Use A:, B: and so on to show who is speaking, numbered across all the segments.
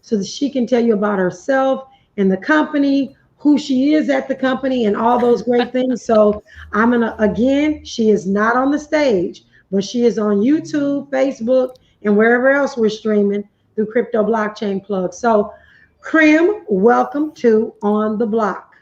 A: so that she can tell you about herself and the company, who she is at the company, and all those great things. So I'm gonna, again, she is not on the stage, but she is on YouTube, Facebook, and wherever else we're streaming through Crypto Blockchain Plug. So, Krim, welcome to On the Block.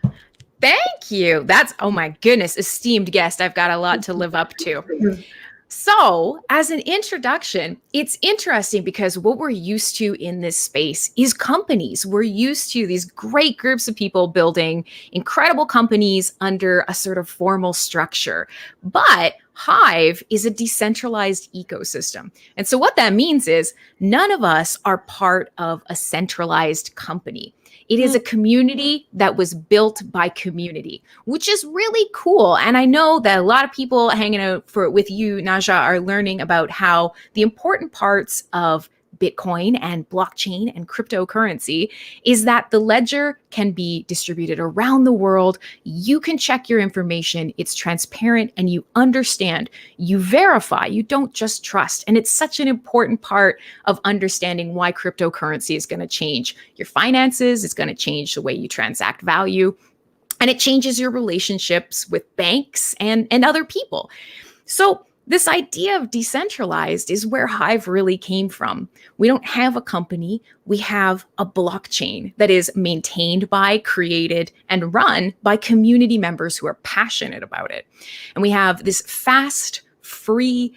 B: Thank you. That's, oh my goodness, esteemed guest. I've got a lot to live up to. So, as an introduction, it's interesting because what we're used to in this space is companies. We're used to these great groups of people building incredible companies under a sort of formal structure. But Hive is a decentralized ecosystem. And so what that means is none of us are part of a centralized company. It is a community that was built by community, which is really cool. And I know that a lot of people hanging out with you, Najah, are learning about how the important parts of Bitcoin and blockchain and cryptocurrency is that the ledger can be distributed around the world. You can check your information. It's transparent and you understand, you verify, you don't just trust. And it's such an important part of understanding why cryptocurrency is going to change your finances. It's going to change the way you transact value, and it changes your relationships with banks and other people. So this idea of decentralized is where Hive really came from. We don't have a company. We have a blockchain that is maintained by, created, and run by community members who are passionate about it. And we have this fast, free,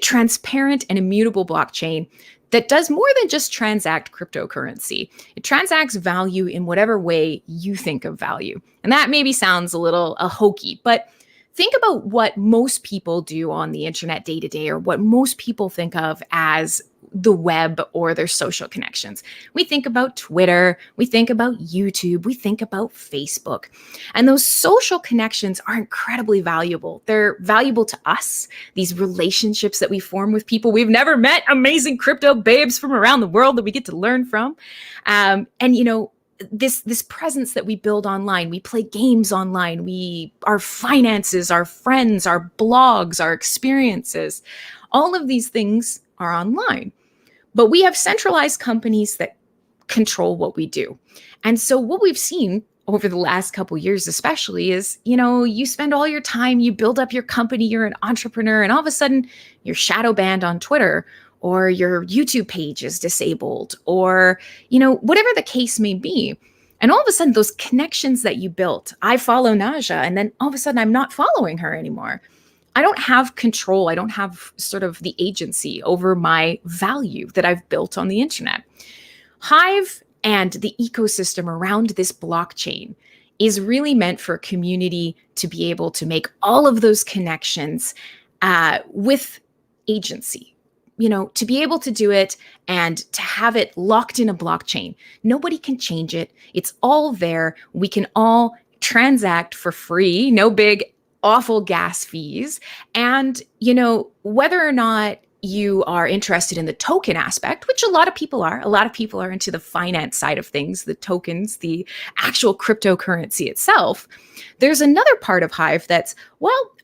B: transparent and immutable blockchain that does more than just transact cryptocurrency. It transacts value in whatever way you think of value. And that maybe sounds a little hokey, but think about what most people do on the internet day to day, or what most people think of as the web or their social connections. We think about Twitter, we think about YouTube, we think about Facebook. And those social connections are incredibly valuable. They're valuable to us, these relationships that we form with people we've never met, amazing crypto babes from around the world that we get to learn from. This presence that we build online, we play games online, our finances, our friends, our blogs, our experiences, all of these things are online. But we have centralized companies that control what we do. And so what we've seen over the last couple of years especially is, you spend all your time, you build up your company, you're an entrepreneur, and all of a sudden you're shadow banned on Twitter, or your YouTube page is disabled, or, whatever the case may be. And all of a sudden, those connections that you built, I follow Najah, and then all of a sudden I'm not following her anymore. I don't have control. I don't have sort of the agency over my value that I've built on the internet. Hive and the ecosystem around this blockchain is really meant for a community to be able to make all of those connections with agency. To be able to do it and to have it locked in a blockchain. Nobody can change it. It's all there. We can all transact for free, no big, awful gas fees. And, whether or not you are interested in the token aspect, which a lot of people are into the finance side of things, the tokens, the actual cryptocurrency itself. There's another part of Hive that's,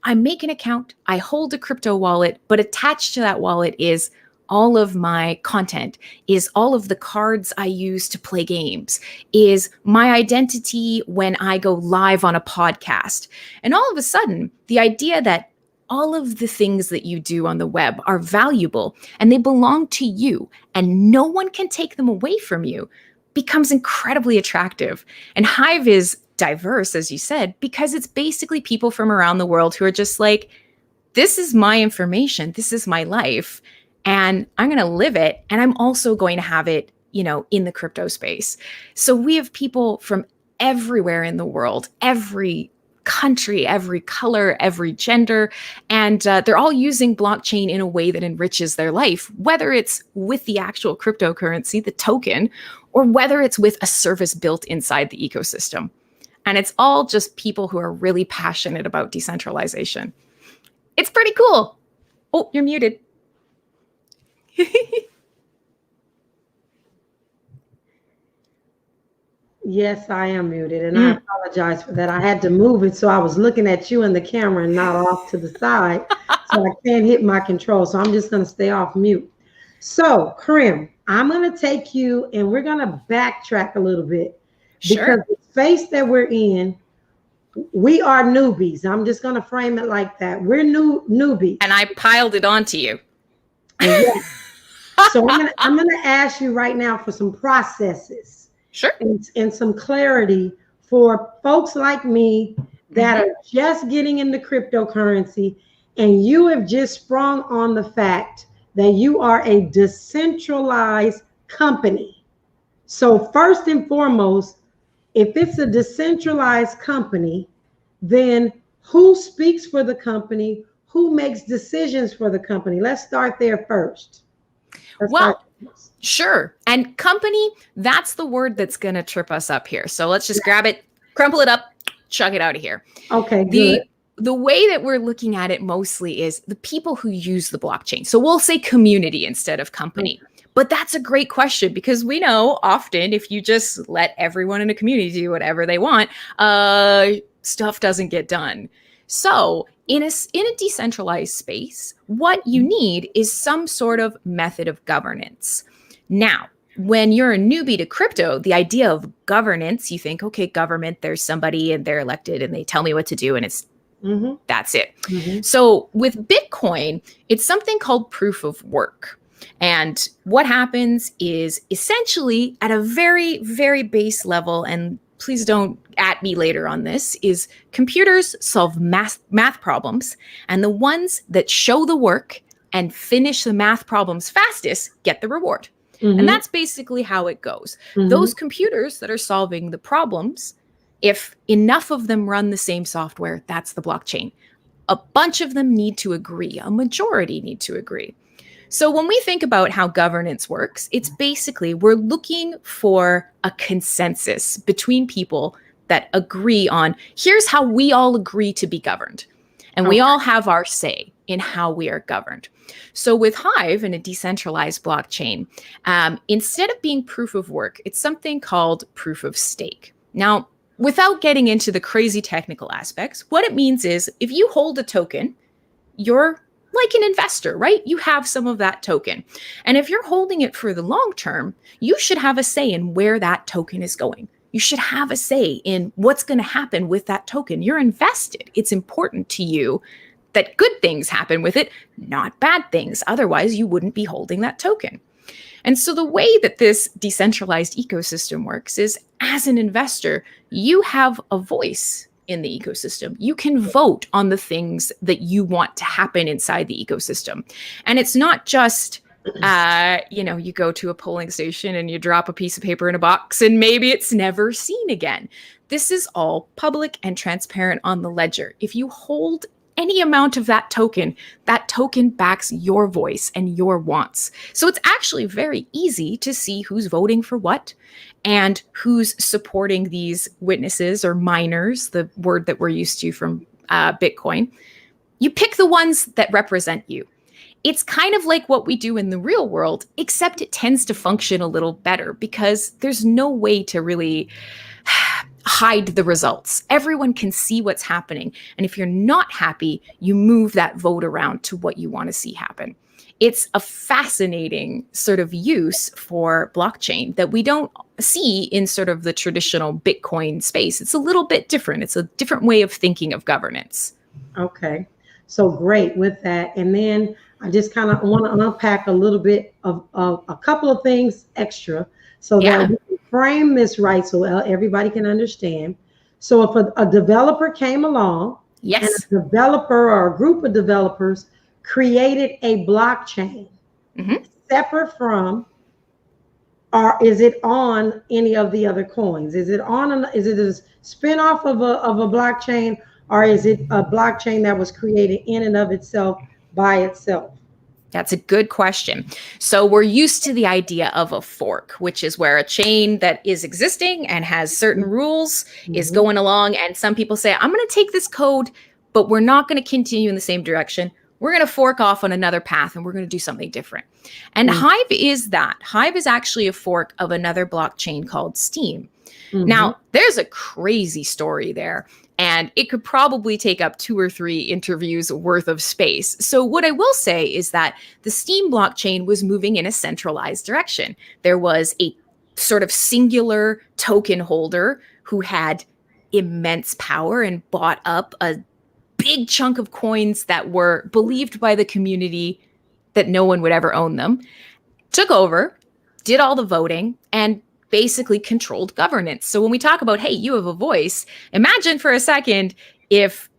B: I make an account, I hold a crypto wallet, but attached to that wallet is all of my content, is all of the cards I use to play games, is my identity when I go live on a podcast. And all of a sudden, the idea that all of the things that you do on the web are valuable and they belong to you and no one can take them away from you becomes incredibly attractive. And Hive is diverse, as you said, because it's basically people from around the world who are just like, this is my information, this is my life, and I'm going to live it. And I'm also going to have it, in the crypto space. So we have people from everywhere in the world, every country, every color, every gender, and they're all using blockchain in a way that enriches their life, whether it's with the actual cryptocurrency, the token, or whether it's with a service built inside the ecosystem. And it's all just people who are really passionate about decentralization. It's pretty cool. Oh, you're muted.
A: Yes, I am muted, and I apologize for that. I had to move it, so I was looking at you in the camera and not off to the side, so I can't hit my control. So I'm just going to stay off mute. So, Krim, I'm going to take you and we're going to backtrack a little bit because
B: Sure.
A: the space that we're in, we are newbies. I'm just going to frame it like that. We're newbies.
B: And I piled it onto you.
A: And yeah. So I'm gonna ask you right now for some processes,
B: Sure.
A: and some clarity for folks like me that are just getting into cryptocurrency, and you have just sprung on the fact that you are a decentralized company. So first and foremost, if it's a decentralized company, then who speaks for the company? Who makes decisions for the company? Let's start there first.
B: Well, sure. And company, that's the word that's going to trip us up here. So let's just grab it, crumple it up, chug it out of here.
A: Okay, good.
B: The way that we're looking at it mostly is the people who use the blockchain. So we'll say community instead of company. Okay. But that's a great question because we know often if you just let everyone in a community do whatever they want, stuff doesn't get done. So in a decentralized space, what you need is some sort of method of governance. Now, when you're a newbie to crypto, the idea of governance, you think, okay, government, there's somebody and they're elected and they tell me what to do and it's that's it. So with Bitcoin, it's something called proof of work. And what happens is essentially at a very, very base level, and please don't at me later on this, is computers solve math problems, and the ones that show the work and finish the math problems fastest get the reward. And that's basically how it goes. Those computers that are solving the problems, if enough of them run the same software, that's the blockchain. A bunch of them need to agree. A majority need to agree. So when we think about how governance works, it's basically we're looking for a consensus between people that agree on here's how we all agree to be governed. And we all have our say in how we are governed. So with Hive and a decentralized blockchain, instead of being proof of work, it's something called proof of stake. Now, without getting into the crazy technical aspects, what it means is if you hold a token, you're like an investor, right? You have some of that token. And if you're holding it for the long term, you should have a say in where that token is going. You should have a say in what's going to happen with that token. You're invested. It's important to you that good things happen with it, not bad things. Otherwise, you wouldn't be holding that token. And so the way that this decentralized ecosystem works is as an investor, you have a voice in the ecosystem. You can vote on the things that you want to happen inside the ecosystem. And it's not just, you go to a polling station and you drop a piece of paper in a box and maybe it's never seen again. This is all public and transparent on the ledger. If you hold any amount of that token backs your voice and your wants. So it's actually very easy to see who's voting for what and who's supporting these witnesses or miners, the word that we're used to from Bitcoin. You pick the ones that represent you. It's kind of like what we do in the real world, except it tends to function a little better because there's no way to really hide the results. Everyone can see what's happening. And if you're not happy, you move that vote around to what you want to see happen. It's a fascinating sort of use for blockchain that we don't see in sort of the traditional Bitcoin space. It's a little bit different. It's a different way of thinking of governance.
A: Okay. So great with that. And then I just kind of want to unpack a little bit of a couple of things extra so that we can frame this right so everybody can understand. So if a developer came along, and a developer or a group of developers created a blockchain separate from, or is it on any of the other coins? Is it a spin-off of a blockchain, or is it a blockchain that was created in and of itself by itself?
B: That's a good question. So we're used to the idea of a fork, which is where a chain that is existing and has certain rules is going along. And some people say, I'm going to take this code, but we're not going to continue in the same direction. We're going to fork off on another path and we're going to do something different. And Hive is that. Hive is actually a fork of another blockchain called Steam. Now, there's a crazy story there. And it could probably take up 2 or 3 interviews worth of space. So what I will say is that the Steem blockchain was moving in a centralized direction. There was a sort of singular token holder who had immense power and bought up a big chunk of coins that were believed by the community that no one would ever own them, took over, did all the voting, and basically controlled governance. So when we talk about, hey, you have a voice, imagine for a second if,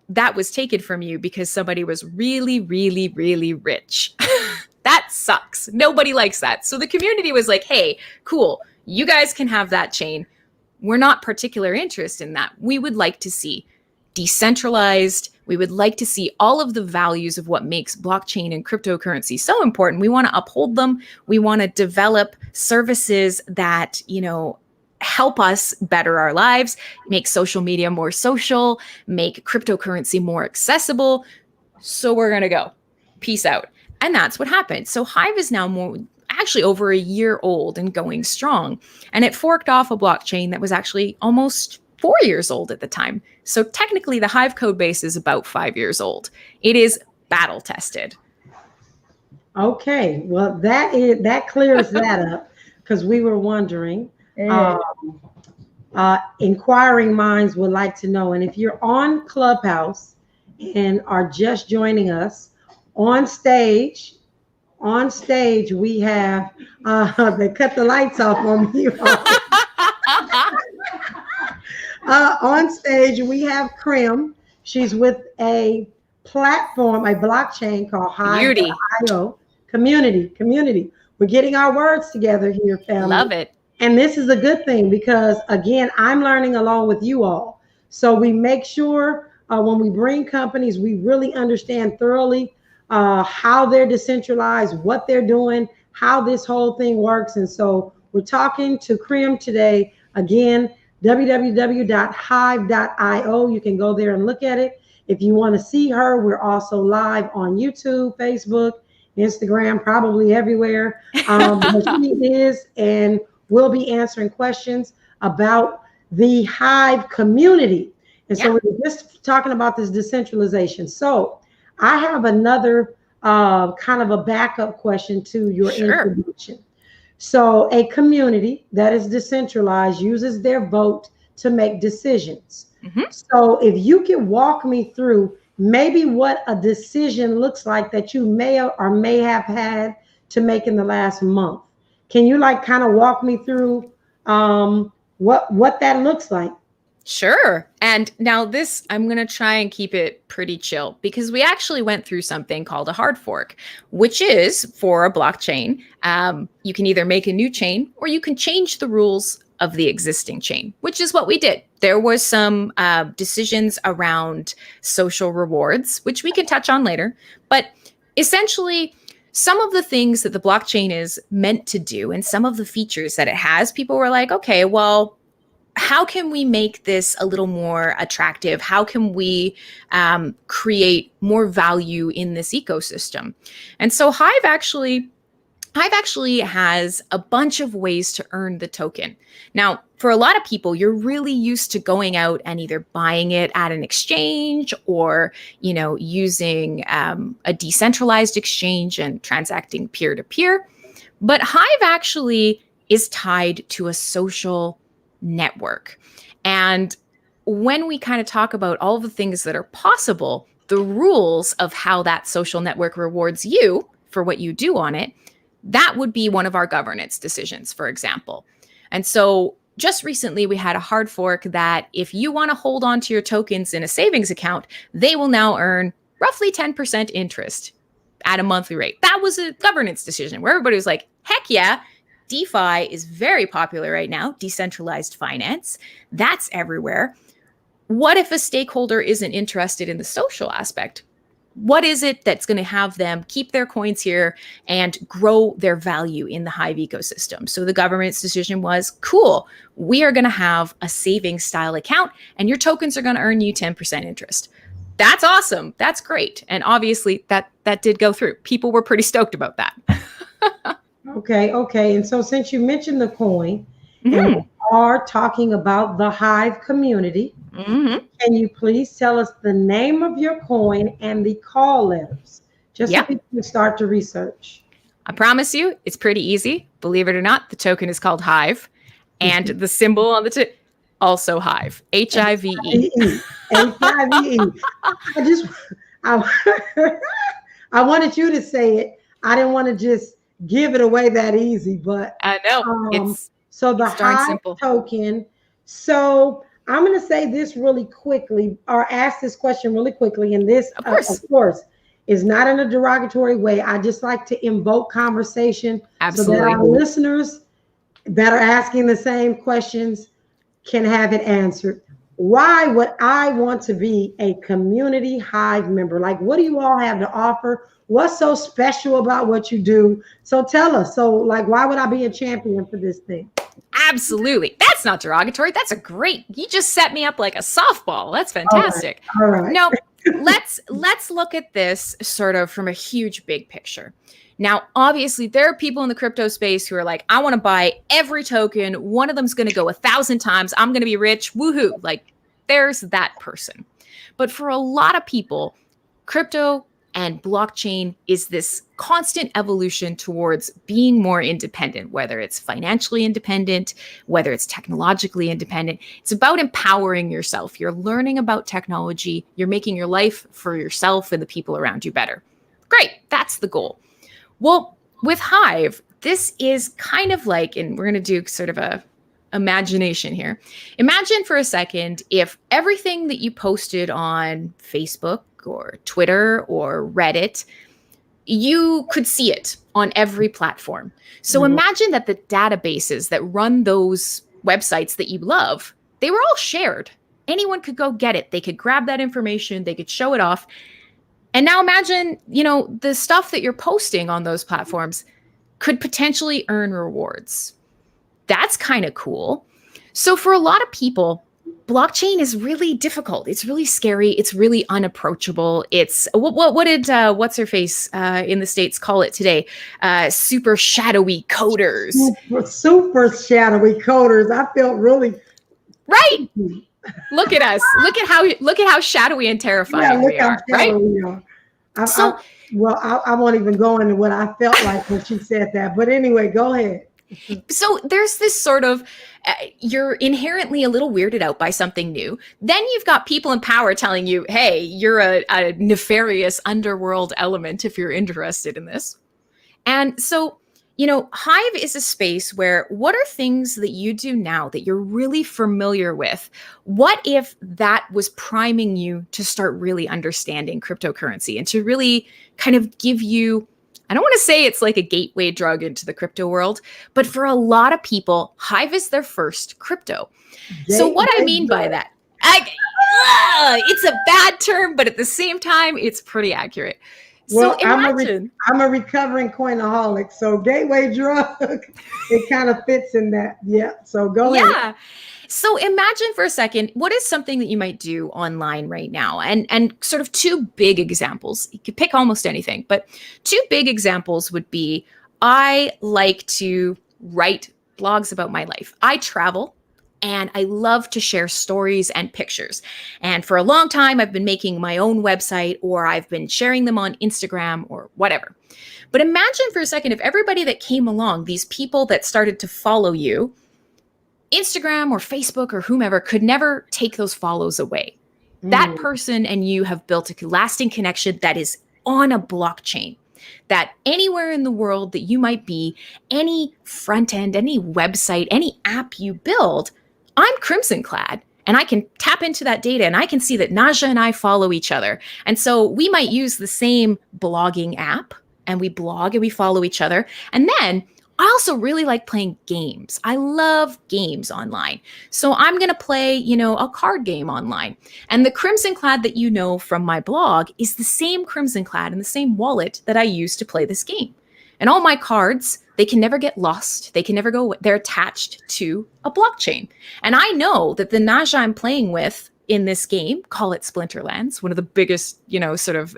B: that was taken from you because somebody was really, really, really rich. That sucks. Nobody likes that. So the community was like, hey, cool, you guys can have that chain. We're not particular interest in that. We would like to see decentralized. We would like to see all of the values of what makes blockchain and cryptocurrency so important. We want to uphold them. We want to develop services that, help us better our lives, make social media more social, make cryptocurrency more accessible. So we're going to go. Peace out. And that's what happened. So Hive is now actually over a year old and going strong. And it forked off a blockchain that was actually almost 4 years old at the time. So technically the Hive code base is about 5 years old. It is battle tested.
A: Okay, well that clears that up, because we were wondering. Inquiring minds would like to know, and if you're on Clubhouse and are just joining us, on stage we have they cut the lights off on me. On stage, we have Crim. She's with a platform, a blockchain called Hive.io. Community. We're getting our words together here, family.
B: Love it.
A: And this is a good thing because, again, I'm learning along with you all. So we make sure when we bring companies, we really understand thoroughly how they're decentralized, what they're doing, how this whole thing works. And so we're talking to Crim today. Again, www.hive.io. You can go there and look at it. If you want to see her, we're also live on YouTube, Facebook, Instagram, probably everywhere. But she is, and we'll be answering questions about the Hive community. And so we're just talking about this decentralization. So I have another kind of a backup question to your introduction. So a community that is decentralized uses their vote to make decisions. Mm-hmm. So if you could walk me through maybe what a decision looks like that you may or may have had to make in the last month. Can you kind of walk me through what that looks like?
B: Sure. And now this, I'm going to try and keep it pretty chill because we actually went through something called a hard fork, which is for a blockchain. You can either make a new chain or you can change the rules of the existing chain, which is what we did. There was some decisions around social rewards, which we can touch on later. But essentially, some of the things that the blockchain is meant to do and some of the features that it has, people were like, okay, well, how can we make this a little more attractive? How can we create more value in this ecosystem? And so Hive actually has a bunch of ways to earn the token. Now, for a lot of people, you're really used to going out and either buying it at an exchange or, using a decentralized exchange and transacting peer-to-peer. But Hive actually is tied to a social network. And when we kind of talk about all the things that are possible, the rules of how that social network rewards you for what you do on it, that would be one of our governance decisions, for example. And so just recently, we had a hard fork that if you want to hold on to your tokens in a savings account, they will now earn roughly 10% interest at a monthly rate. That was a governance decision where everybody was like, heck yeah, DeFi is very popular right now, decentralized finance. That's everywhere. What if a stakeholder isn't interested in the social aspect? What is it that's going to have them keep their coins here and grow their value in the Hive ecosystem? So the government's decision was, cool, we are going to have a savings style account and your tokens are going to earn you 10% interest. That's awesome. That's great. And obviously that did go through. People were pretty stoked about that.
A: Okay. And so since you mentioned the coin, and we are talking about the Hive community,
B: Mm-hmm.
A: Can you please tell us the name of your coin and the call letters, just so
B: Yeah.
A: people can start to research?
B: I promise you, it's pretty easy. Believe it or not, the token is called Hive, and the symbol on the also Hive, Hive.
A: H-I-V-E. Hive. I just, I, I wanted you to say it. I didn't want to just give it away that easy, but
B: I know
A: um,
B: it's
A: so the
B: it's darn
A: Hive
B: simple.
A: token. So I'm going to say this really quickly, or ask this question really quickly. And this,
B: Of
A: of
B: course,
A: course, is not in a derogatory way. I just like to invoke conversation so that
B: absolutely.
A: our listeners that are asking the same questions can have it answered. Why would I want to be a community Hive member? Like, what do you all have to offer? What's so special about what you do? So tell us. So, like, why would I be a champion for this thing?
B: Absolutely. That's not derogatory. That's a great. You just set me up like a softball. That's
A: All right.
B: fantastic.
A: All right.
B: No, let's look at this sort of from a huge big picture. Now, obviously, there are people in the crypto space who are like, I want to buy every token. One of them's going to go 1,000 times. I'm going to be rich. Woohoo. Like, there's that person. But for a lot of people, crypto and blockchain is this constant evolution towards being more independent, whether it's financially independent, whether it's technologically independent. It's about empowering yourself. You're learning about technology. You're making your life for yourself and the people around you better. Great. That's the goal. Well, with Hive, this is kind of like, and we're going to do sort of a imagination here. Imagine for a second if everything that you posted on Facebook or Twitter or Reddit, you could see it on every platform. So imagine that the databases that run those websites that you love, they were all shared. Anyone could go get it. They could grab that information, they could show it off. And now imagine, the stuff that you're posting on those platforms could potentially earn rewards. That's kind of cool. So for a lot of people, blockchain is really difficult. It's really scary. It's really unapproachable. It's what did what's her face in the States call it today? Super shadowy coders.
A: Super shadowy coders. I felt really
B: right. Look at us. Look at how shadowy and terrifying we are. Right.
A: We are.
B: So
A: I won't even go into what I felt like when she said that. But anyway, go ahead.
B: So there's this sort of, you're inherently a little weirded out by something new. Then you've got people in power telling you, hey, you're a nefarious underworld element if you're interested in this. And so, Hive is a space where what are things that you do now that you're really familiar with? What if that was priming you to start really understanding cryptocurrency and to really kind of give you, I don't want to say it's like a gateway drug into the crypto world, but for a lot of people, Hive is their first crypto. So what I mean by that, it's a bad term, but at the same time, it's pretty accurate.
A: Well,
B: so imagine.
A: I'm a recovering coinaholic, so gateway drug, it kind of fits in that. Yeah, so go ahead.
B: Yeah. So imagine for a second, what is something that you might do online right now? And sort of two big examples. You could pick almost anything, but two big examples would be, I like to write blogs about my life. I travel and I love to share stories and pictures. And for a long time, I've been making my own website or I've been sharing them on Instagram or whatever. But imagine for a second if everybody that came along, these people that started to follow you, Instagram or Facebook or whomever could never take those follows away. That person and you have built a lasting connection that is on a blockchain, that anywhere in the world that you might be, any front end, any website, any app you build, I'm Crimsonclad. And I can tap into that data and I can see that Najah and I follow each other. And so we might use the same blogging app and we blog and we follow each other. And then I also really like playing games. I love games online. So I'm going to play, a card game online. And the Crimsonclad that you know from my blog is the same Crimsonclad in the same wallet that I use to play this game. And all my cards, they can never get lost. They can never go, they're attached to a blockchain. And I know that the Najah I'm playing with in this game, call it Splinterlands, one of the biggest, sort of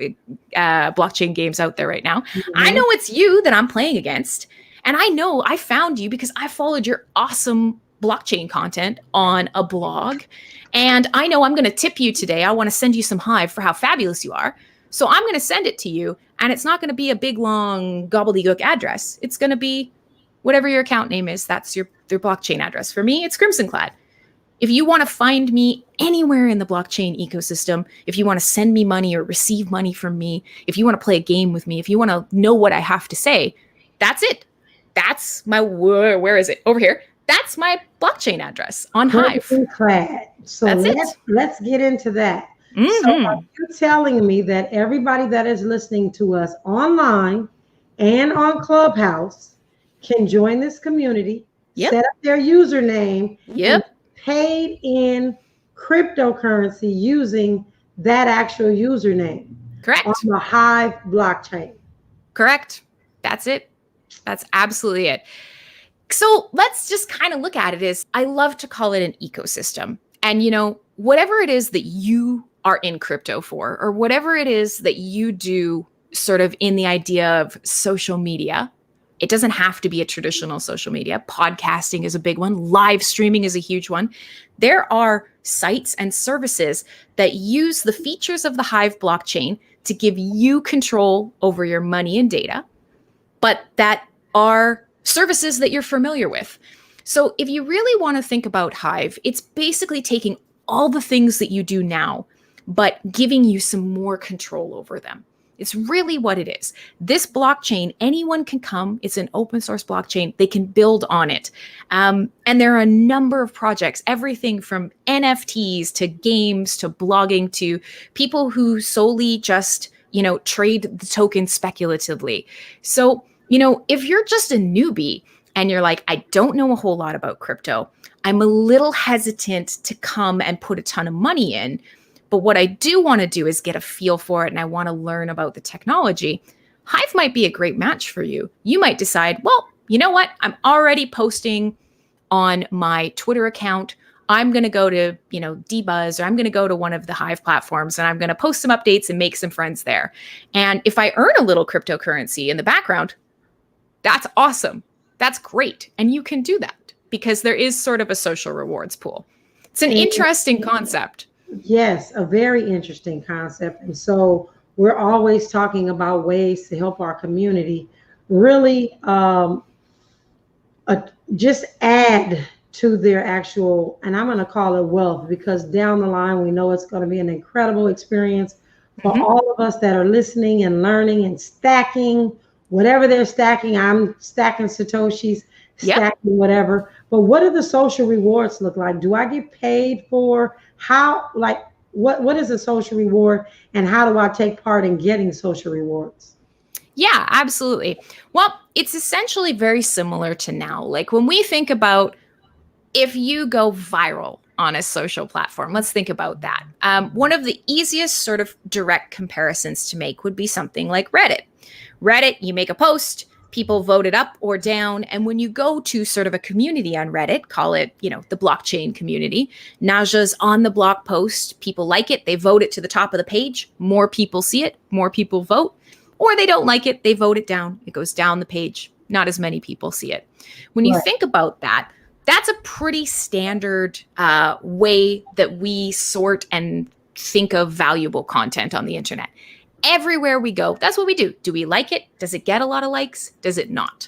B: blockchain games out there right now. Mm-hmm. I know it's you that I'm playing against. And I know I found you because I followed your awesome blockchain content on a blog, and I know I'm going to tip you today. I want to send you some Hive for how fabulous you are. So I'm going to send it to you, and it's not going to be a big, long gobbledygook address. It's going to be whatever your account name is. That's your blockchain address. For me, it's Crimsonclad. If you want to find me anywhere in the blockchain ecosystem, if you want to send me money or receive money from me, if you want to play a game with me, if you want to know what I have to say, that's it. That's my, where is it? Over here. That's my blockchain address on Hive.
A: Crimsonclad. So let's get into that.
B: Mm-hmm.
A: So are you telling me that everybody that is listening to us online and on Clubhouse can join this community, set up their username, and paid in cryptocurrency using that actual username?
B: Correct.
A: On the Hive blockchain.
B: Correct. That's it. That's absolutely it. So let's just kind of look at it as, I love to call it an ecosystem. And, you know, whatever it is that you are in crypto for, or whatever it is that you do sort of in the idea of social media, it doesn't have to be a traditional social media. Podcasting is a big one. Live streaming is a huge one. There are sites and services that use the features of the Hive blockchain to give you control over your money and data, but that are services that you're familiar with. So if you really want to think about Hive, it's basically taking all the things that you do now, but giving you some more control over them. It's really what it is. This blockchain, anyone can come. It's an open source blockchain. They can build on it. And there are a number of projects, everything from NFTs to games to blogging to people who solely just, you know, trade the token speculatively. So, you know, if you're just a newbie and you're like, I don't know a whole lot about crypto, I'm a little hesitant to come and put a ton of money in. But what I do want to do is get a feel for it, and I want to learn about the technology. Hive might be a great match for you. You might decide, well, you know what? I'm already posting on my Twitter account. I'm going to go to, you know, Dbuzz, or I'm going to go to one of the Hive platforms, and I'm going to post some updates and make some friends there. And if I earn a little cryptocurrency in the background, that's awesome. That's great. And you can do that because there is sort of a social rewards pool. It's an interesting concept.
A: Yes, a very interesting concept. And so we're always talking about ways to help our community really just add to their actual, and I'm going to call it wealth, because down the line, we know it's going to be an incredible experience for all of us that are listening and learning and stacking, whatever they're stacking. I'm stacking Satoshis, stacking whatever. But what do the social rewards look like? Do I get paid for how, like, what is a social reward, and how do I take part in getting social rewards?
B: Yeah, absolutely. Well, it's essentially very similar to now. Like when we think about if you go viral on a social platform, let's think about that. One of the easiest sort of direct comparisons to make would be something like Reddit. Reddit, you make a post, people vote it up or down. And when you go to sort of a community on Reddit, call it, you know, the blockchain community, Najah's on the blog post, people like it, they vote it to the top of the page, more people see it, more people vote, or they don't like it, they vote it down, it goes down the page, not as many people see it. When you think about that, that's a pretty standard way that we sort and think of valuable content on the internet. Everywhere we go, that's what we do. Do we like it? Does it get a lot of likes? Does it not?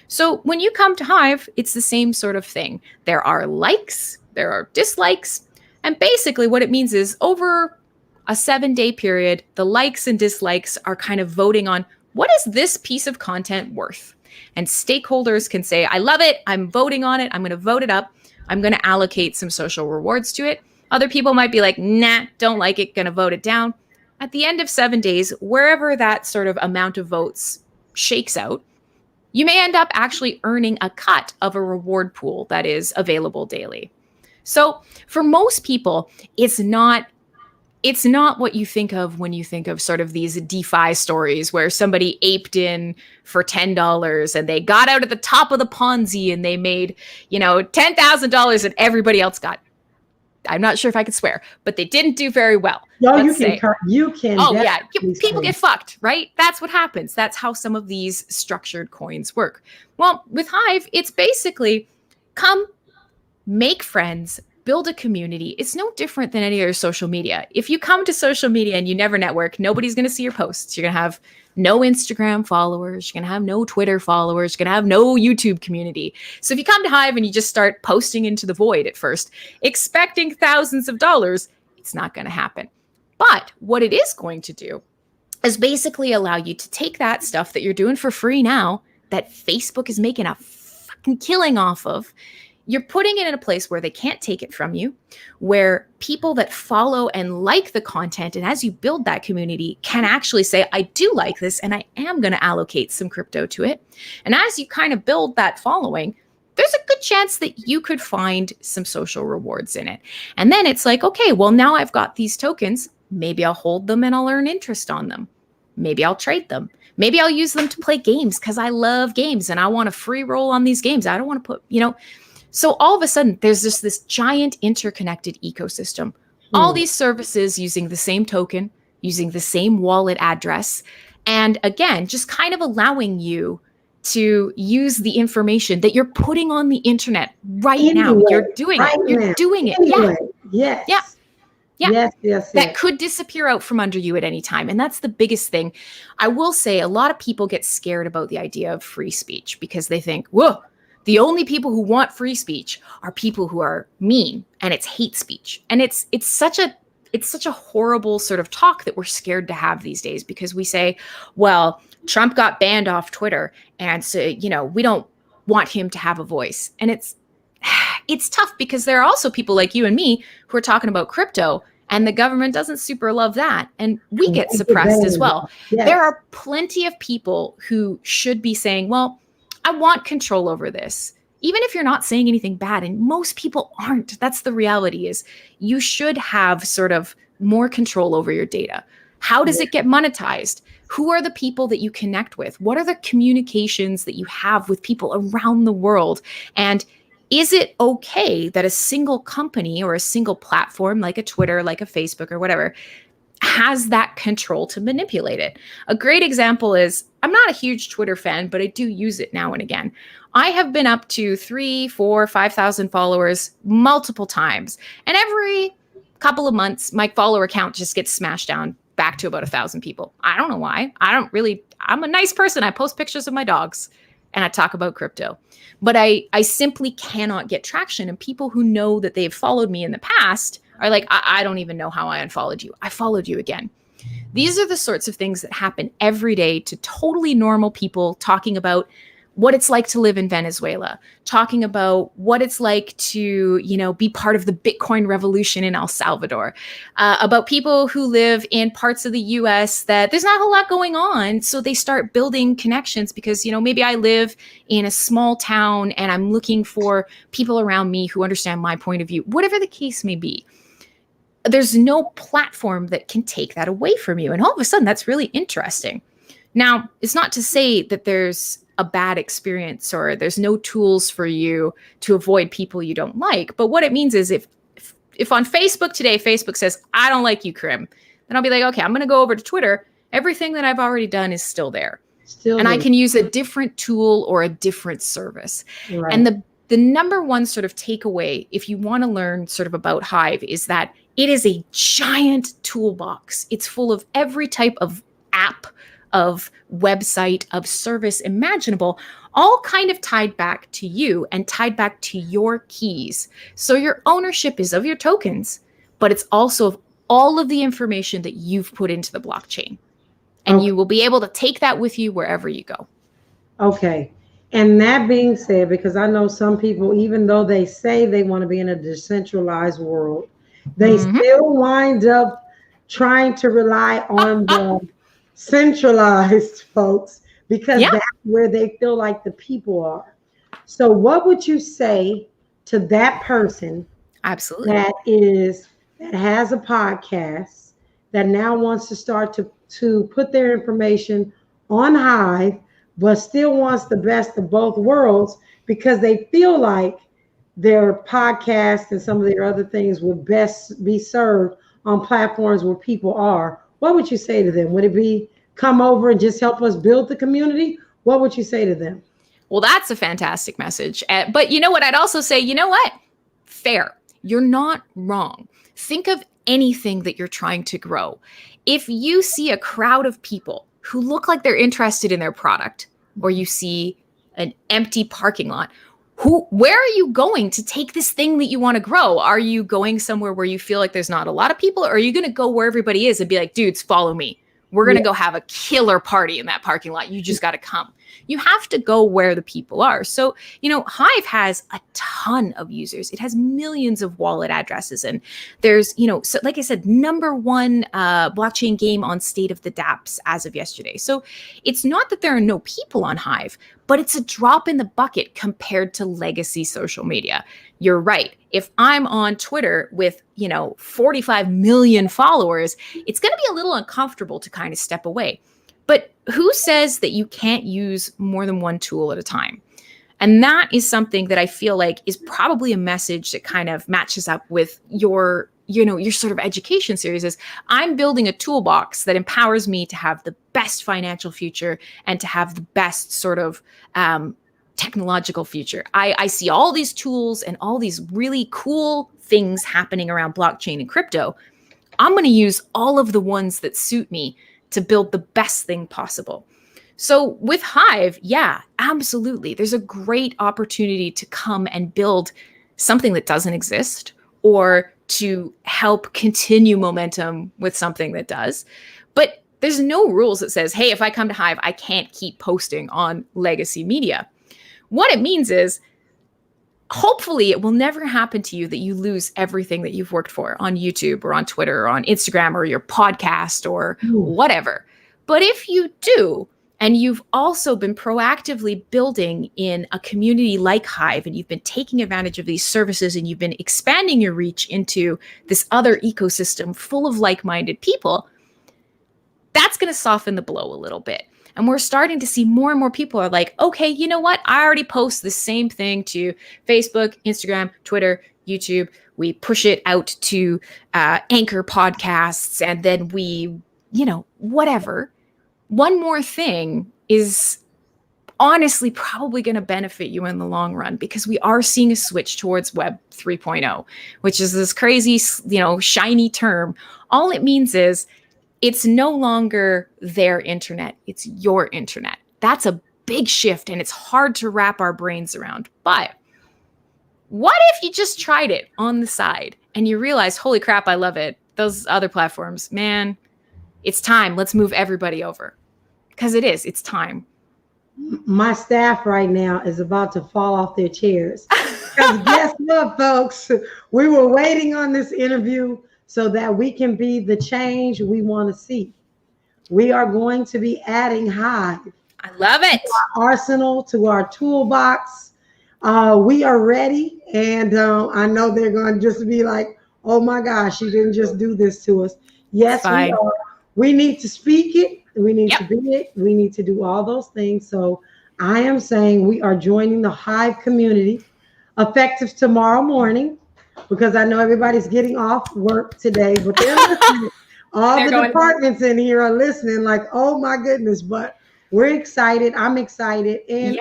B: So when you come to Hive, it's the same sort of thing. There are likes, there are dislikes, and basically what it means is over a 7-day period, the likes and dislikes are kind of voting on what is this piece of content worth? And stakeholders can say, I love it, I'm voting on it, I'm going to vote it up, I'm going to allocate some social rewards to it. Other people might be like, nah, don't like it, going to vote it down. At the end of 7 days, wherever that sort of amount of votes shakes out, you may end up actually earning a cut of a reward pool that is available daily. So for most people, it's not what you think of when you think of sort of these DeFi stories where somebody aped in for $10 and they got out at the top of the Ponzi and they made, you know, $10,000 and everybody else got, I'm not sure if I could swear, but they didn't do very well.
A: No, you can.
B: Oh yeah, people get fucked, right? That's what happens. That's how some of these structured coins work. Well, with Hive, it's basically come make friends, build a community. It's no different than any other social media. If you come to social media and you never network, nobody's going to see your posts. You're going to have no Instagram followers. You're going to have no Twitter followers. You're going to have no YouTube community. So if you come to Hive and you just start posting into the void at first, expecting thousands of dollars, it's not going to happen. But what it is going to do is basically allow you to take that stuff that you're doing for free now, that Facebook is making a fucking killing off of. You're putting it in a place where they can't take it from you, where people that follow and like the content, and as you build that community, can actually say, I do like this, and I am going to allocate some crypto to it. And as you kind of build that following, there's a good chance that you could find some social rewards in it. And then it's like, okay, well, now I've got these tokens. Maybe I'll hold them and I'll earn interest on them. Maybe I'll trade them. Maybe I'll use them to play games because I love games and I want a free roll on these games. I don't want to put, So all of a sudden, there's just this giant interconnected ecosystem. All these services using the same token, using the same wallet address. And again, just kind of allowing you to use the information that you're putting on the internet right now. You're doing it. You're doing it.
A: Anyway. Yes.
B: Yeah. Yeah.
A: Yes.
B: That could disappear out from under you at any time. And that's the biggest thing. I will say a lot of people get scared about the idea of free speech because they think, whoa, the only people who want free speech are people who are mean, and it's hate speech. And it's such a horrible sort of talk that we're scared to have these days because we say, well, Trump got banned off Twitter, and so, we don't want him to have a voice. And it's tough because there are also people like you and me who are talking about crypto, and the government doesn't super love that. And we get suppressed as well. Yes. There are plenty of people who should be saying, well, I want control over this, even if you're not saying anything bad. And most people aren't. That's the reality is you should have sort of more control over your data. How does it get monetized? Who are the people that you connect with? What are the communications that you have with people around the world? And is it okay that a single company or a single platform like a Twitter, like a Facebook or whatever, has that control to manipulate it? A great example is, I'm not a huge Twitter fan, but I do use it now and again. I have been up to 3,000, 4,000, 5,000 followers multiple times. And every couple of months, my follower count just gets smashed down back to about 1,000 people. I don't know why. I'm a nice person. I post pictures of my dogs and I talk about crypto. But I simply cannot get traction. And people who know that they've followed me in the past are like, I don't even know how I unfollowed you. I followed you again. These are the sorts of things that happen every day to totally normal people talking about what it's like to live in Venezuela, talking about what it's like to, be part of the Bitcoin revolution in El Salvador, about people who live in parts of the US that there's not a lot going on. So they start building connections because, maybe I live in a small town and I'm looking for people around me who understand my point of view, whatever the case may be. There's no platform that can take that away from you. And all of a sudden, that's really interesting. Now, it's not to say that there's a bad experience or there's no tools for you to avoid people you don't like. But what it means is if on Facebook today, Facebook says, I don't like you, Crim, then I'll be like, okay, I'm going to go over to Twitter. Everything that I've already done is still there. I can use a different tool or a different service. Right. And the number one sort of takeaway, if you want to learn sort of about Hive, is that it is a giant toolbox. It's full of every type of app, of website, of service imaginable, all kind of tied back to you and tied back to your keys. So your ownership is of your tokens, but it's also of all of the information that you've put into the blockchain. And you will be able to take that with you wherever you go.
A: Okay. And that being said, because I know some people, even though they say they want to be in a decentralized world, they still wind up trying to rely on the centralized folks because that's where they feel like the people are. So what would you say to that person
B: absolutely
A: that has a podcast that now wants to start to put their information on Hive, but still wants the best of both worlds because they feel like their podcast and some of their other things would best be served on platforms where people are? What would you say to them? Would it be come over and just help us build the community? What would you say to them?
B: Well, that's a fantastic message. But you know what? I'd also say, you know what? fair. You're not wrong. Think of anything that you're trying to grow. If you see a crowd of people who look like they're interested in their product, or you see an empty parking lot, where are you going to take this thing that you want to grow? Are you going somewhere where you feel like there's not a lot of people, or are you going to go where everybody is and be like, dudes, follow me? We're going to go have a killer party in that parking lot. You just got to come. You have to go where the people are. So, Hive has a ton of users. It has millions of wallet addresses. And there's, so like I said, #1 blockchain game on State of the dApps as of yesterday. So it's not that there are no people on Hive, but it's a drop in the bucket compared to legacy social media. You're right. If I'm on Twitter with, 45 million followers, it's going to be a little uncomfortable to kind of step away. But who says that you can't use more than one tool at a time? And that is something that I feel like is probably a message that kind of matches up with your sort of education series. Is I'm building a toolbox that empowers me to have the best financial future and to have the best sort of technological future. I see all these tools and all these really cool things happening around blockchain and crypto. I'm going to use all of the ones that suit me to build the best thing possible. So with Hive, yeah, absolutely. There's a great opportunity to come and build something that doesn't exist, or to help continue momentum with something that does. But there's no rules that says, hey, if I come to Hive, I can't keep posting on legacy media. What it means is, hopefully it will never happen to you that you lose everything that you've worked for on YouTube or on Twitter or on Instagram or your podcast or whatever. But if you do, and you've also been proactively building in a community like Hive, and you've been taking advantage of these services, and you've been expanding your reach into this other ecosystem full of like-minded people, that's going to soften the blow a little bit. And we're starting to see more and more people are like, okay, you know what? I already post the same thing to Facebook, Instagram, Twitter, YouTube. We push it out to Anchor podcasts, and then we, whatever. One more thing is honestly probably going to benefit you in the long run, because we are seeing a switch towards Web 3.0, which is this crazy, shiny term. All it means is it's no longer their internet, it's your internet. That's a big shift, and it's hard to wrap our brains around. But what if you just tried it on the side and you realize, holy crap, I love it. Those other platforms, man, it's time. Let's move everybody over. Because it's time.
A: My staff right now is about to fall off their chairs. Because guess what, folks? We were waiting on this interview so that we can be the change we want to see. We are going to be adding Hive.
B: I love it.
A: To our arsenal, to our toolbox. We are ready. And I know they're going to just be like, oh my gosh, you didn't just do this to us. Yes, we are. We need to speak it. We need to be it. We need to do all those things. So I am saying we are joining the Hive community effective tomorrow morning, because I know everybody's getting off work today, but they're listening. All the departments in here are listening like, oh my goodness, but we're excited. I'm excited. And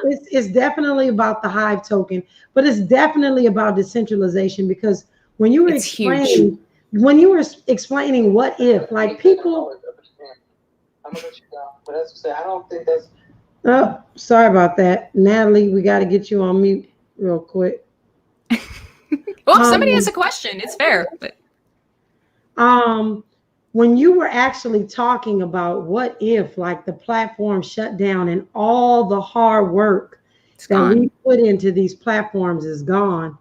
A: it's definitely about the Hive token, but it's definitely about decentralization, because when you were explaining what if, like people. I'm gonna let you down, but that's to say, I don't think that's. Oh, sorry about that, Natalie. We got to get you on mute real quick.
B: Well, if somebody has a question, it's fair. But
A: when you were actually talking about what if, like, the platform shut down and all the hard work we put into these platforms is gone,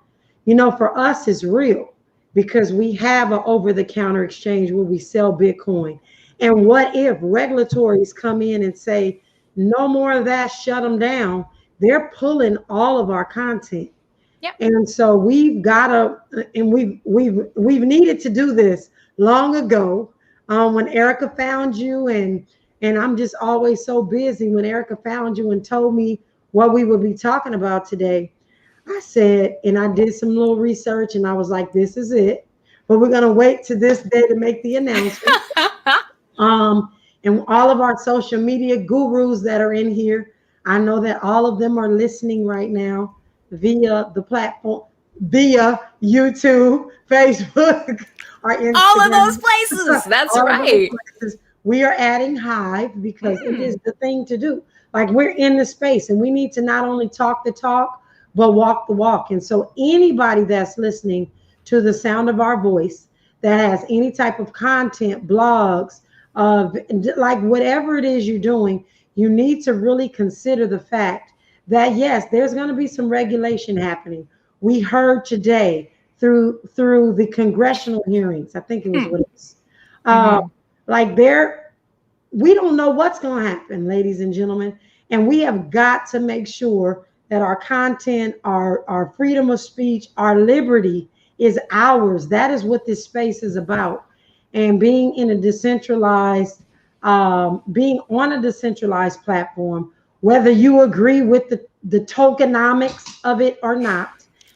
A: for us it's real, because we have an over-the-counter exchange where we sell Bitcoin. And what if regulatories come in and say, no more of that, shut them down? They're pulling all of our content.
B: Yep.
A: And so we've got to, and we've needed to do this long ago. When Erica found you, and I'm just always so busy. When Erica found you and told me what we would be talking about today, I said, and I did some little research, and I was like, this is it. But we're going to wait to this day to make the announcement. And all of our social media gurus that are in here, I know that all of them are listening right now via the platform. via YouTube, Facebook, or Instagram.
B: All of those places. That's right.
A: Places. We are adding Hive because it is the thing to do. Like we're in the space and we need to not only talk the talk, but walk the walk. And so anybody that's listening to the sound of our voice that has any type of content, blogs, like whatever it is you're doing, you need to really consider the fact that yes, there's going to be some regulation happening. We heard today through the congressional hearings, I think it was what it was. Like we don't know what's going to happen, ladies and gentlemen, and we have got to make sure that our content, our freedom of speech, our liberty is ours. That is what this space is about. And being in a decentralized, being on a decentralized platform, whether you agree with the tokenomics of it or not.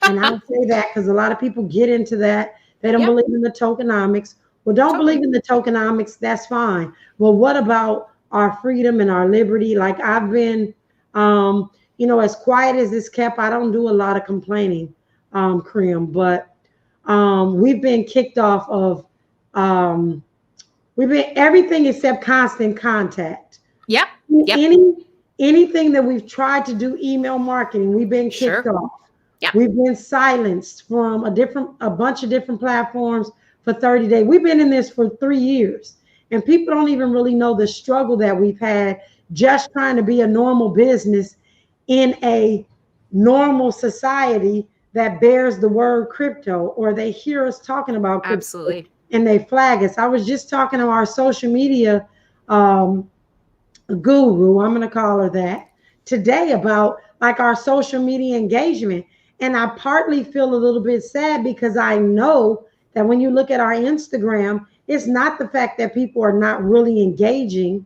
A: And I'll say that because a lot of people get into that. They don't believe in the tokenomics. Well, don't believe in the tokenomics. That's fine. Well, what about our freedom and our liberty? Like I've been, as quiet as it's kept, I don't do a lot of complaining, Crim, but we've been kicked off of, we've been everything except constant contact.
B: Yep.
A: Anything that we've tried to do email marketing, we've been kicked off.
B: Yeah.
A: We've been silenced from a bunch of different platforms for 30 days. We've been in this for 3 years, and people don't even really know the struggle that we've had just trying to be a normal business in a normal society that bears the word crypto, or they hear us talking about crypto.
B: Absolutely.
A: And they flag us. I was just talking to our social media guru, I'm going to call her that, today about like our social media engagement. And I partly feel a little bit sad because I know that when you look at our Instagram, it's not the fact that people are not really engaging,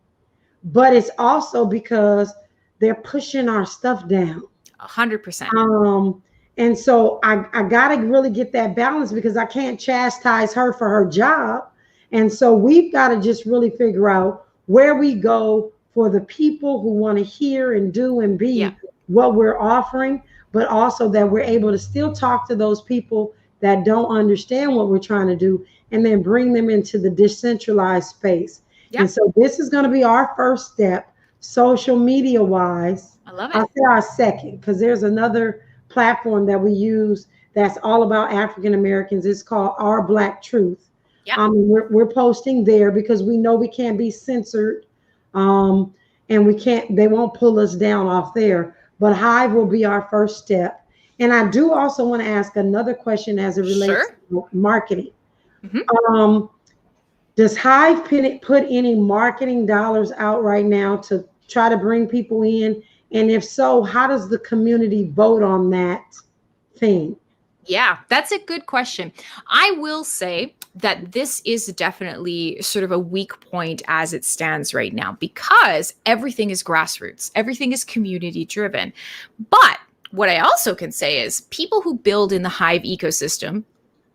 A: but it's also because they're pushing our stuff down.
B: 100%.
A: And so I got to really get that balance because I can't chastise her for her job. And so we've got to just really figure out where we go for the people who want to hear and do and be what we're offering, but also that we're able to still talk to those people that don't understand what we're trying to do and then bring them into the decentralized space. And so this is going to be our first step, social media wise.
B: I love it.
A: I'll say our second, because there's another platform that we use that's all about African Americans. It's called Our Black Truth. We're posting there because we know we can't be censored, and they won't pull us down off there. But Hive will be our first step. And I do also want to ask another question as it relates to marketing. Does Hive put any marketing dollars out right now to try to bring people in? And if so, how does the community vote on that thing?
B: Yeah, that's a good question. I will say that this is definitely sort of a weak point as it stands right now because everything is grassroots. Everything is community driven. But what I also can say is people who build in the Hive ecosystem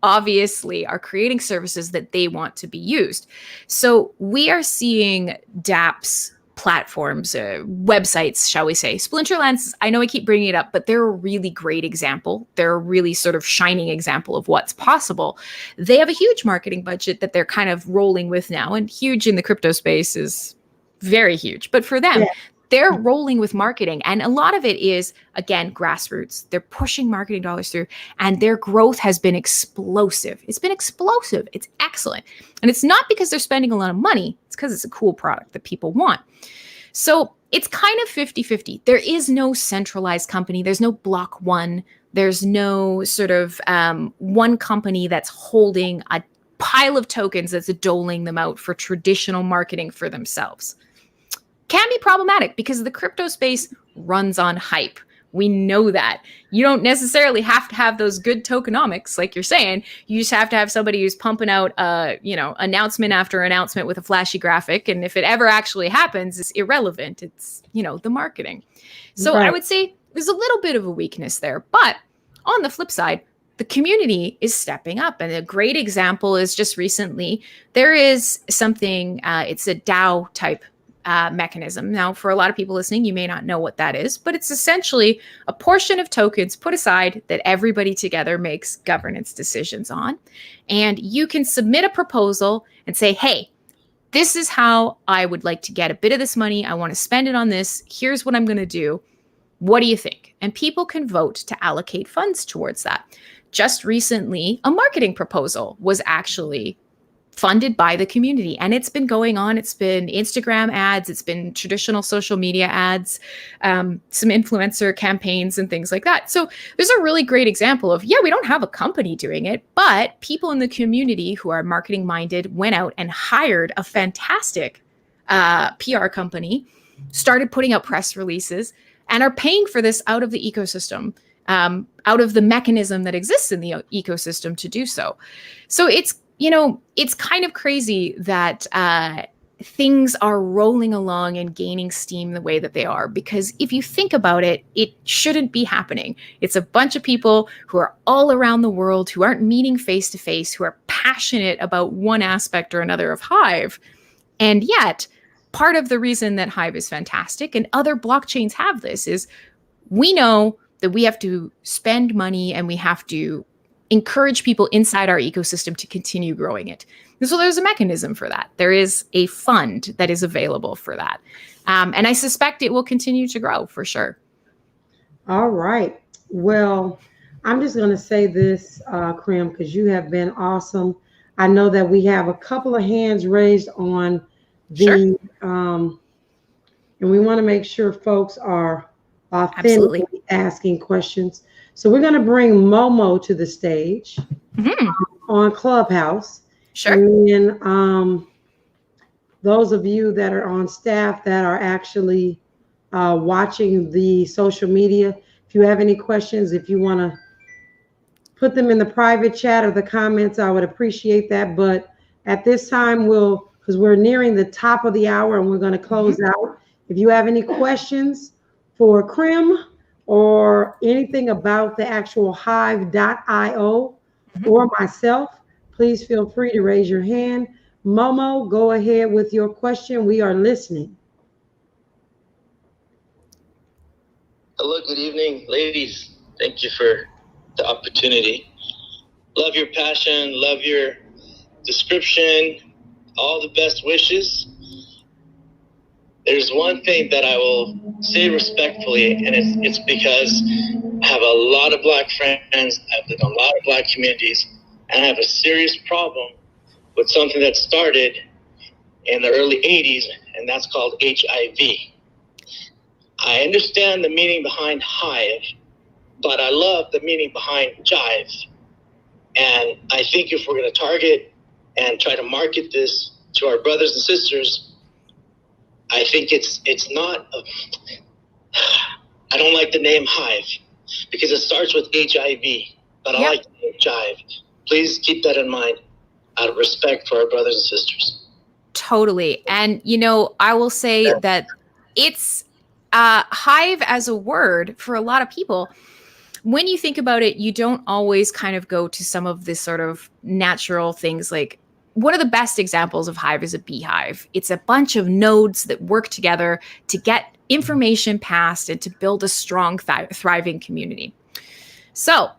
B: obviously are creating services that they want to be used. So we are seeing dApps, platforms, websites, shall we say. Splinterlands, I know I keep bringing it up, but they're a really great example. They're a really sort of shining example of what's possible. They have a huge marketing budget that they're kind of rolling with now, and huge in the crypto space is very huge. But for them, they're rolling with marketing. And a lot of it is, again, grassroots. They're pushing marketing dollars through, and their growth has been explosive. It's been explosive. It's excellent. And it's not because they're spending a lot of money. It's because it's a cool product that people want. So it's kind of 50-50. There is no centralized company. There's no block one. There's no sort of one company that's holding a pile of tokens that's doling them out for traditional marketing for themselves. Can be problematic because the crypto space runs on hype. We know that. You don't necessarily have to have those good tokenomics, like you're saying. You just have to have somebody who's pumping out, announcement after announcement with a flashy graphic. And if it ever actually happens, it's irrelevant. It's, the marketing. So I would say there's a little bit of a weakness there. But on the flip side, the community is stepping up. And a great example is just recently, there is something, it's a DAO type mechanism. Now, for a lot of people listening, you may not know what that is, but it's essentially a portion of tokens put aside that everybody together makes governance decisions on. And you can submit a proposal and say, hey, this is how I would like to get a bit of this money. I want to spend it on this. Here's what I'm going to do. What do you think? And people can vote to allocate funds towards that. Just recently, a marketing proposal was actually funded by the community, and it's been going on. It's been Instagram ads, it's been traditional social media ads, some influencer campaigns and things like that. So there's a really great example of, we don't have a company doing it, but people in the community who are marketing minded went out and hired a fantastic PR company, started putting out press releases, and are paying for this out of the ecosystem, out of the mechanism that exists in the ecosystem to do so. So it's kind of crazy that things are rolling along and gaining steam the way that they are, because if you think about it, it shouldn't be happening. It's a bunch of people who are all around the world, who aren't meeting face to face, who are passionate about one aspect or another of Hive. And yet, part of the reason that Hive is fantastic, and other blockchains have this, is we know that we have to spend money and we have to encourage people inside our ecosystem to continue growing it. And so there's a mechanism for that. There is a fund that is available for that. And I suspect it will continue to grow for sure.
A: All right. Well, I'm just going to say this, Crim, because you have been awesome. I know that we have a couple of hands raised on the, and we want to make sure folks are authentically asking questions. So we're going to bring Momo to the stage on Clubhouse.
B: Sure.
A: And then those of you that are on staff that are actually watching the social media, if you have any questions, if you want to put them in the private chat or the comments, I would appreciate that. But at this time, because we're nearing the top of the hour and we're going to close out. If you have any questions for Crim, or anything about the actual hive.io or myself, please feel free to raise your hand. Momo, go ahead with your question. We are listening.
C: Hello, good evening, ladies. Thank you for the opportunity. Love your passion, love your description, all the best wishes. There's one thing that I will say respectfully, and it's because I have a lot of Black friends, I've lived in a lot of Black communities, and I have a serious problem with something that started in the early 80s, and that's called HIV. I understand the meaning behind Hive, but I love the meaning behind Jive. And I think if we're going to target and try to market this to our brothers and sisters, I think it's not, I don't like the name Hive because it starts with HIV, but I like the name Jive. Please keep that in mind out of respect for our brothers and sisters.
B: Totally. And, I will say that it's Hive as a word for a lot of people. When you think about it, you don't always kind of go to some of this sort of natural things. Like, one of the best examples of Hive is a beehive. It's a bunch of nodes that work together to get information passed and to build a strong, thriving community. So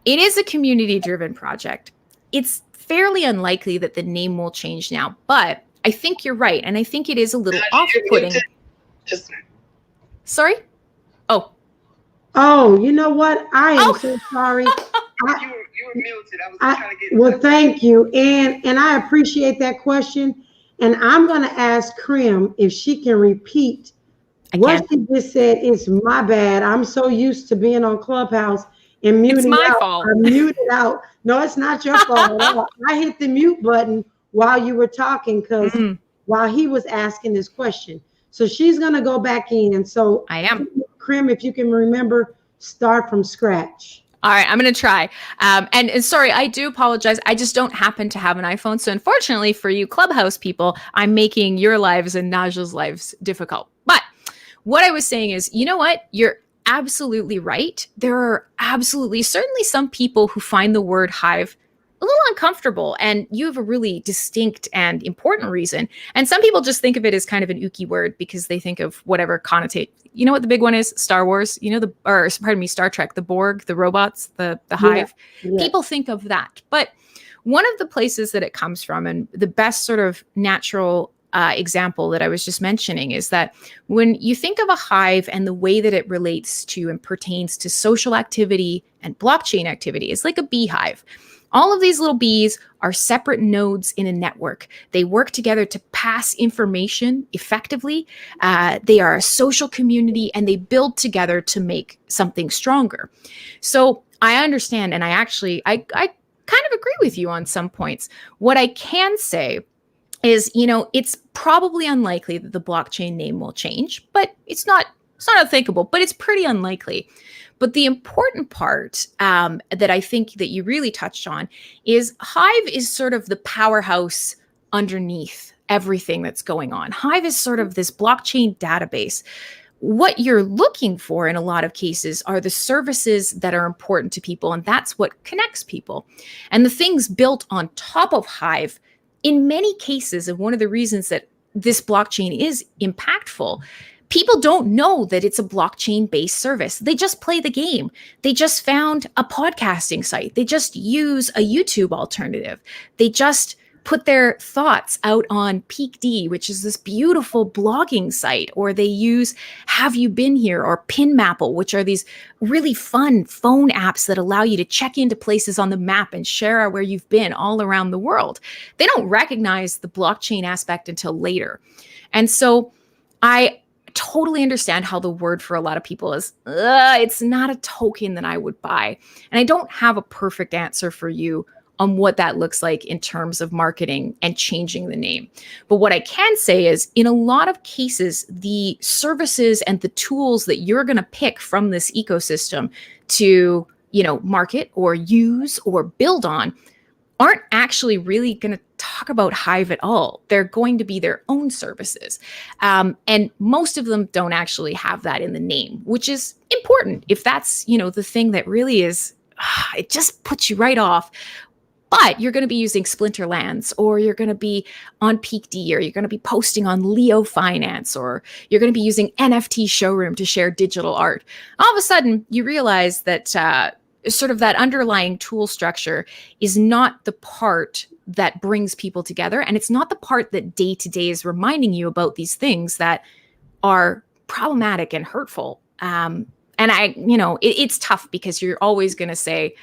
B: it is a community-driven project. It's fairly unlikely that the name will change now, but I think you're right. And I think it is a little off-putting. Sorry?
A: Oh, you know what? I am so sorry.
D: You were muted. I was trying to get.
A: Well, thank you, and I appreciate that question. And I'm going to ask Crim if she can repeat what she just said. It's my bad. I'm so used to being on Clubhouse and muting. It's
B: my fault.
A: I muted out. No, it's not your fault at all. I hit the mute button while you were talking because while he was asking this question. So she's going to go back in. And so
B: I am.
A: Crim, if you can remember, start from scratch.
B: All right, I'm going to try. And sorry, I do apologize. I just don't happen to have an iPhone. So unfortunately for you Clubhouse people, I'm making your lives and Najah's lives difficult. But what I was saying is, you know what? You're absolutely right. There are certainly some people who find the word Hive a little uncomfortable, and you have a really distinct and important reason. And some people just think of it as kind of an ooky word because they think of whatever connotate. You know what the big one is? Star Wars. You know, Star Trek, the Borg, the robots, the Hive.
A: Yeah.
B: People think of that. But one of the places that it comes from, and the best sort of natural example that I was just mentioning, is that when you think of a hive and the way that it relates to and pertains to social activity and blockchain activity, it's like a beehive. All of these little bees are separate nodes in a network. They work together to pass information effectively. They are a social community, and they build together to make something stronger. So I understand, and I kind of agree with you on some points. What I can say is, it's probably unlikely that the blockchain name will change, but it's not unthinkable, but it's pretty unlikely. But the important part that I think that you really touched on is Hive is sort of the powerhouse underneath everything that's going on. Hive is sort of this blockchain database. What you're looking for in a lot of cases are the services that are important to people, and that's what connects people. And the things built on top of Hive, in many cases, and one of the reasons that this blockchain is impactful, people don't know that it's a blockchain-based service. They just play the game. They just found a podcasting site. They just use a YouTube alternative. They just put their thoughts out on Peak D, which is this beautiful blogging site, or they use Have You Been Here or PinMapple, which are these really fun phone apps that allow you to check into places on the map and share where you've been all around the world. They don't recognize the blockchain aspect until later. And so I totally understand how the word for a lot of people is, it's not a token that I would buy. And I don't have a perfect answer for you on what that looks like in terms of marketing and changing the name. But what I can say is, in a lot of cases, the services and the tools that you're going to pick from this ecosystem to, market or use or build on aren't actually really going to talk about Hive at all. They're going to be their own services. And most of them don't actually have that in the name, which is important. If that's, the thing that really is, it just puts you right off. But you're going to be using Splinterlands, or you're going to be on Peak D, or you're going to be posting on Leo Finance, or you're going to be using NFT Showroom to share digital art. All of a sudden, you realize that sort of that underlying tool structure is not the part that brings people together. And it's not the part that day to day is reminding you about these things that are problematic and hurtful. And it's tough because you're always going to say,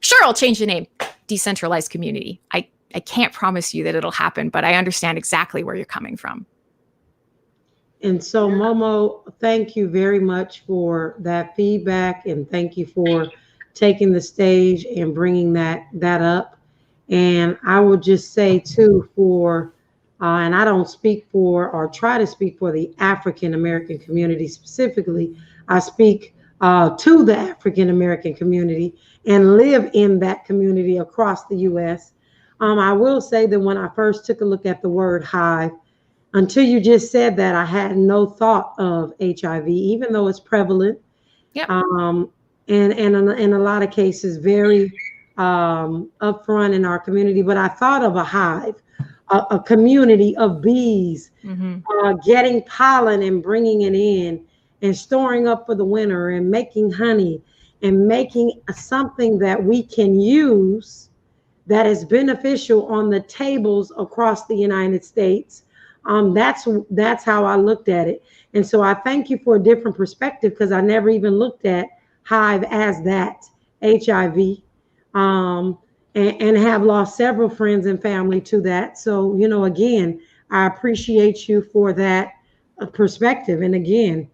B: sure, I'll change the name, decentralized community. I can't promise you that it'll happen, but I understand exactly where you're coming from.
A: And so, Momo, thank you very much for that feedback, and thank you for taking the stage and bringing that up. And I would just say too, and I don't speak for or try to speak for the African American community specifically. I speak to the African American community and live in that community across the U.S. I will say that when I first took a look at the word Hive, until you just said that, I had no thought of HIV, even though it's prevalent.
B: Yep.
A: And in a lot of cases, very upfront in our community. But I thought of a hive, a community of bees, getting pollen and bringing it in and storing up for the winter and making honey and making something that we can use that is beneficial on the tables across the United States. That's how I looked at it. And so I thank you for a different perspective, because I never even looked at Hive as that, HIV, and have lost several friends and family to that. So, again, I appreciate you for that perspective. And again,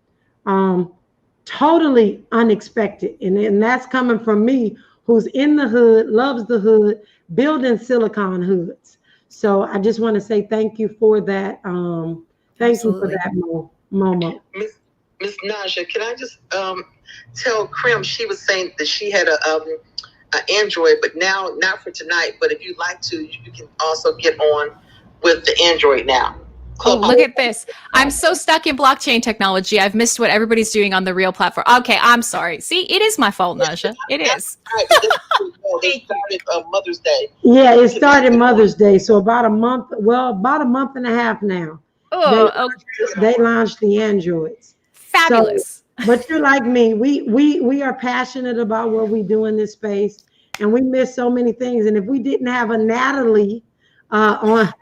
A: totally unexpected. And that's coming from me, who's in the hood, loves the hood, building silicon hoods. So I just want to say thank you for that. Thank you for that, Momo.
D: Miss Najah, can I just tell Crim, she was saying that she had an Android, but now not for tonight. But if you'd like to, you can also get on with the Android now.
B: Oh, look at this. I'm so stuck in blockchain technology. I've missed what everybody's doing on the real platform. Okay, I'm sorry. See, it is my fault, Najah. It is.
D: They started Mother's Day.
A: Yeah, it started Mother's Day. So about a month and a half now.
B: Oh,
A: They launched the Androids.
B: fabulous.
A: So, but you're like me. We are passionate about what we do in this space, and we miss so many things. And if we didn't have a Natalie on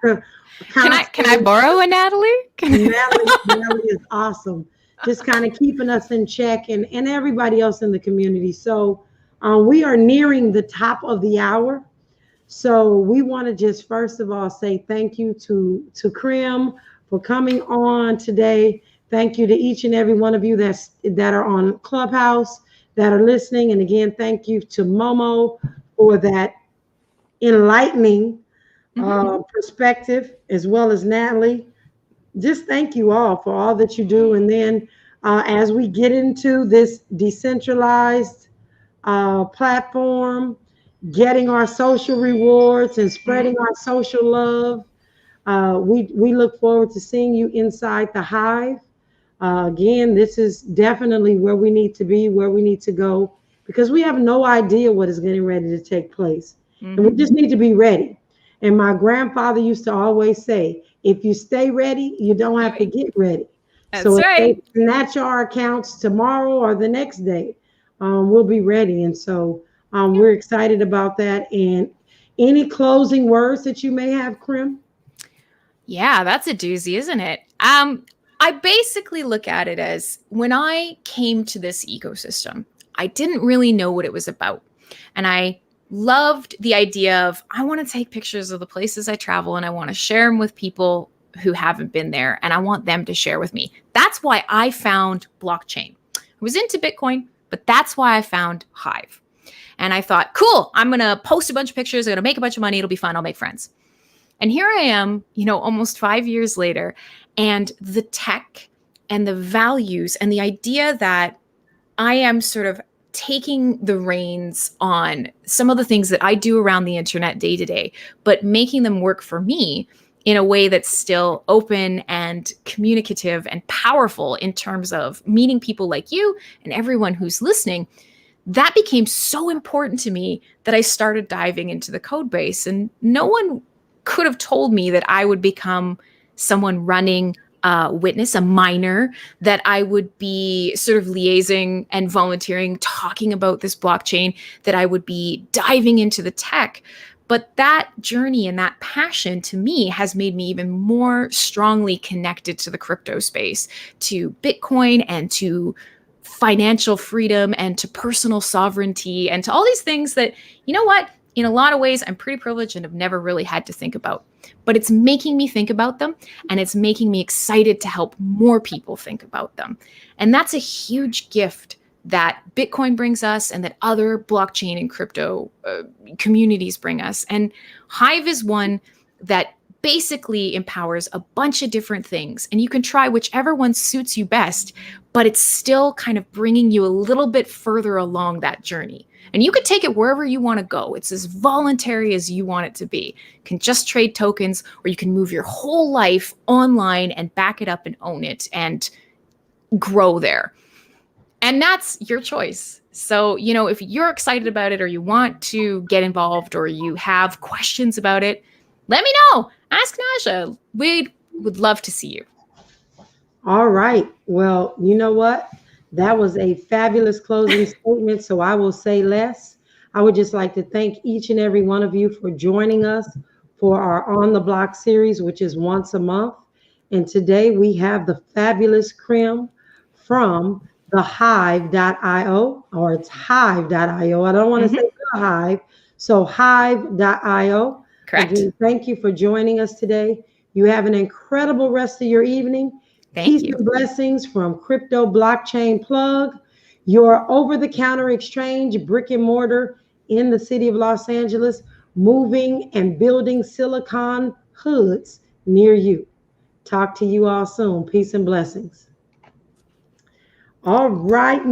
B: Can I borrow a Natalie?
A: Natalie is awesome. Just kind of keeping us in check and everybody else in the community. So we are nearing the top of the hour. So we want to just first of all say thank you to Crim for coming on today. Thank you to each and every one of you that are on Clubhouse, that are listening. And again, thank you to Momo for that enlightening perspective, as well as Natalie. Just thank you all for all that you do. And then as we get into this decentralized platform, getting our social rewards and spreading our social love, we look forward to seeing you inside the Hive. Again, this is definitely where we need to be, where we need to go, because we have no idea what is getting ready to take place. And we just need to be ready. And my grandfather used to always say, if you stay ready, you don't have to get ready.
B: That's
A: so
B: right.
A: if they snatch our accounts tomorrow or the next day, we'll be ready. And so we're excited about that. And any closing words that you may have, Crim?
B: Yeah, that's a doozy, isn't it? I basically look at it as when I came to this ecosystem, I didn't really know what it was about. And I loved the idea of, I want to take pictures of the places I travel and I want to share them with people who haven't been there, and I want them to share with me. That's why I found blockchain. I was into Bitcoin, but that's why I found Hive. And I thought, cool, I'm going to post a bunch of pictures. I'm going to make a bunch of money. It'll be fun. I'll make friends. And here I am, almost 5 years later, and the tech and the values and the idea that I am sort of taking the reins on some of the things that I do around the internet day to day, but making them work for me in a way that's still open and communicative and powerful in terms of meeting people like you and everyone who's listening. That became so important to me that I started diving into the code base, and no one could have told me that I would become someone running Witness, a miner, that I would be sort of liaising and volunteering, talking about this blockchain, that I would be diving into the tech. But that journey and that passion to me has made me even more strongly connected to the crypto space, to Bitcoin and to financial freedom and to personal sovereignty and to all these things that, in a lot of ways, I'm pretty privileged and have never really had to think about. But it's making me think about them, and it's making me excited to help more people think about them. And that's a huge gift that Bitcoin brings us and that other blockchain and crypto communities bring us. And Hive is one that basically empowers a bunch of different things. And you can try whichever one suits you best, but it's still kind of bringing you a little bit further along that journey. And you could take it wherever you want to go. It's as voluntary as you want it to be. You can just trade tokens, or you can move your whole life online and back it up and own it and grow there. And that's your choice. So, if you're excited about it, or you want to get involved, or you have questions about it, let me know. Ask Najah. We would love to see you.
A: All right. Well, you know what? That was a fabulous closing statement, so I will say less. I would just like to thank each and every one of you for joining us for our On the Block series, which is once a month. And today we have the fabulous Crim from the Hive.io, or it's Hive.io. I don't want to say the Hive. So Hive.io.
B: Correct.
A: Again, thank you for joining us today. You have an incredible rest of your evening. Peace and blessings from Crypto Blockchain Plug, your over-the-counter exchange, brick and mortar in the city of Los Angeles, moving and building silicon hoods near you. Talk to you all soon. Peace and blessings. All right,